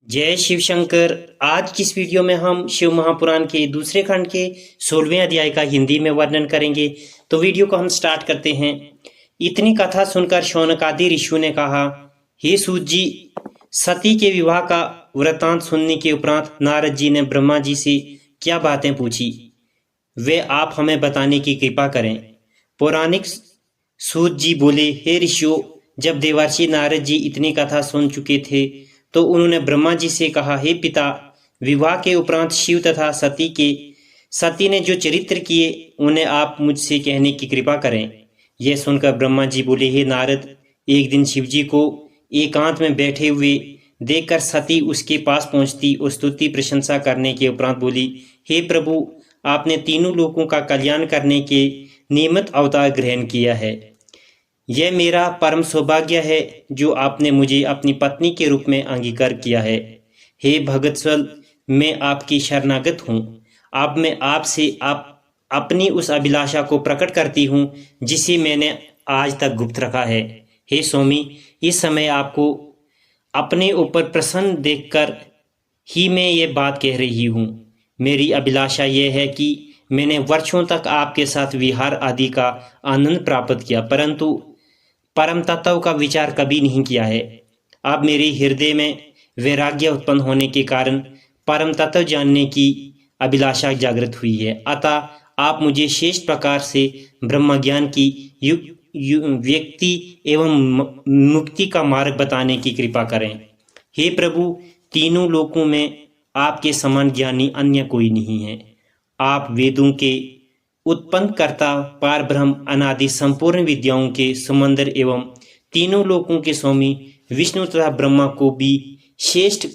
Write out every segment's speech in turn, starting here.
जय शिव शंकर। आज की इस वीडियो में हम शिव महापुराण के दूसरे खंड के 16वें अध्याय का हिंदी में वर्णन करेंगे। तो वीडियो को हम स्टार्ट करते हैं। इतनी कथा सुनकर शौनक आदि ऋषियों ने कहा, हे सूत जी, सती के विवाह का वृतांत सुनने के उपरांत नारद जी ने ब्रह्मा जी से क्या बातें पूछी, वे आप हमें बताने की कृपा करें। पौराणिक सूत जी बोले, हे ऋषियों, जब देवर्षि नारद जी इतनी कथा सुन चुके थे तो उन्होंने ब्रह्मा जी से कहा, हे पिता, विवाह के उपरांत शिव तथा सती ने जो चरित्र किए उन्हें आप मुझसे कहने की कृपा करें। यह सुनकर ब्रह्मा जी बोले, हे नारद, एक दिन शिव जी को एकांत में बैठे हुए देखकर सती उसके पास पहुंचती और स्तुति प्रशंसा करने के उपरांत बोली, हे प्रभु, आपने तीनों लोगों का कल्याण करने के नियमित अवतार ग्रहण किया है। यह मेरा परम सौभाग्य है जो आपने मुझे अपनी पत्नी के रूप में अंगीकार किया है। हे भगतस्वल, मैं आपकी शरणागत हूँ। अब मैं आपसे अपनी उस अभिलाषा को प्रकट करती हूँ जिसे मैंने आज तक गुप्त रखा है। हे स्वामी, इस समय आपको अपने ऊपर प्रसन्न देखकर ही मैं ये बात कह रही हूँ। मेरी अभिलाषा यह है कि मैंने वर्षों तक आपके साथ विहार आदि का आनंद प्राप्त किया, परंतु परम तत्व का विचार कभी नहीं किया है। अब मेरे हृदय में वैराग्य उत्पन्न होने के कारण परम तत्व जानने की अभिलाषा जागृत हुई है। अतः आप मुझे श्रेष्ठ प्रकार से ब्रह्म ज्ञान की व्यक्ति एवं मुक्ति का मार्ग बताने की कृपा करें। हे प्रभु, तीनों लोकों में आपके समान ज्ञानी अन्य कोई नहीं है। आप वेदों के उत्पन्न करता, पार ब्रह्म, अनादि संपूर्ण विद्याओं के समंदर एवं तीनों लोकों के स्वामी विष्णु तथा ब्रह्मा को भी श्रेष्ठ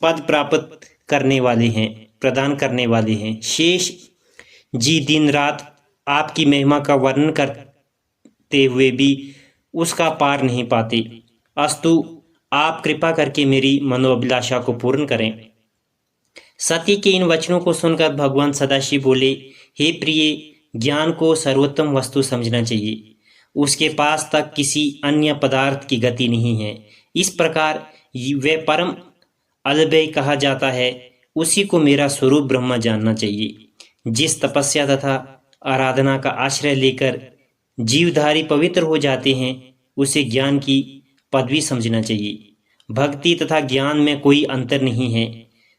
पद प्राप्त करने वाले हैं, प्रदान करने वाले हैं। शेष जी दिन रात आपकी महिमा का वर्णन करते हुए भी उसका पार नहीं पाते। अस्तु, आप कृपा करके मेरी मनोअभिलाषा को पूर्ण करें। सती के इन वचनों को सुनकर भगवान सदाशिव बोले, हे प्रिय, ज्ञान को सर्वोत्तम वस्तु समझना चाहिए। उसके पास तक किसी अन्य पदार्थ की गति नहीं है। इस प्रकार वह परम अलभ्य कहा जाता है। उसी को मेरा स्वरूप ब्रह्म जानना चाहिए। जिस तपस्या तथा आराधना का आश्रय लेकर जीवधारी पवित्र हो जाते हैं, उसे ज्ञान की पदवी समझना चाहिए। भक्ति तथा ज्ञान में कोई अंतर नहीं है।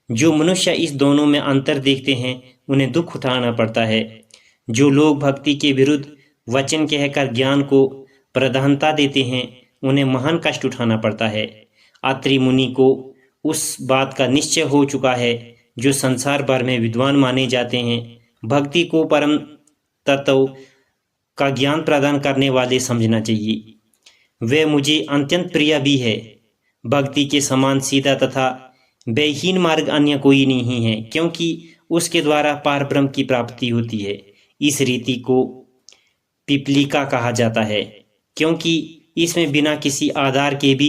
जो मनुष्य इस दोनों में अंतर देखते हैं उन्हें दुख उठाना पड़ता है। जो लोग भक्ति के विरुद्ध वचन कहकर ज्ञान को प्रधानता देते हैं उन्हें महान कष्ट उठाना पड़ता है। अत्रि मुनि को उस बात का निश्चय हो चुका है जो संसार भर में विद्वान माने जाते हैं। भक्ति को परम तत्व का ज्ञान प्रदान करने वाले समझना चाहिए। वह मुझे अत्यंत प्रिय भी है। भक्ति के समान सीधा तथा व्ययहीन मार्ग अन्य कोई नहीं है, क्योंकि उसके द्वारा पार ब्रह्म की प्राप्ति होती है। इस रीति को पिपलिका कहा जाता है, क्योंकि इसमें बिना किसी आधार के भी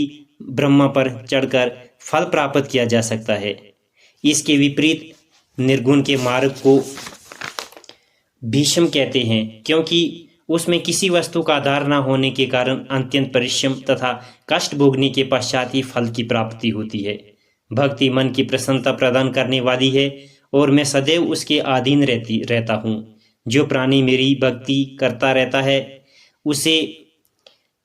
ब्रह्म पर चढ़कर फल प्राप्त किया जा सकता है। इसके विपरीत निर्गुण के मार्ग को भीष्म कहते हैं, क्योंकि उसमें किसी वस्तु का आधार न होने के कारण अत्यंत परिश्रम तथा कष्ट भोगने के पश्चात ही फल की प्राप्ति होती है। भक्ति मन की प्रसन्नता प्रदान करने वाली है और मैं सदैव उसके अधीन रहता हूँ। जो प्राणी मेरी भक्ति करता रहता है उसे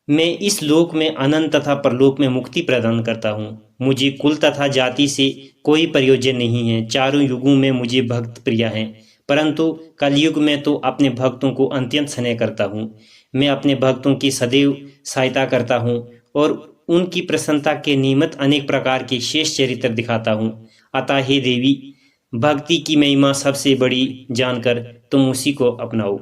मैं इस लोक में अनंत तथा परलोक में मुक्ति प्रदान करता हूँ। मुझे कुल तथा जाति से कोई प्रयोजन नहीं है। चारों युगों में मुझे भक्त प्रिय हैं, परंतु कलयुग में तो अपने भक्तों को अत्यंत स्नेह करता हूँ। मैं अपने भक्तों की सदैव सहायता करता हूँ और उनकी प्रसन्नता के निमित्त अनेक प्रकार के शेष चरित्र दिखाता हूँ। अतः हे देवी, भक्ति की महिमा सबसे बड़ी जानकर तुम उसी को अपनाओ।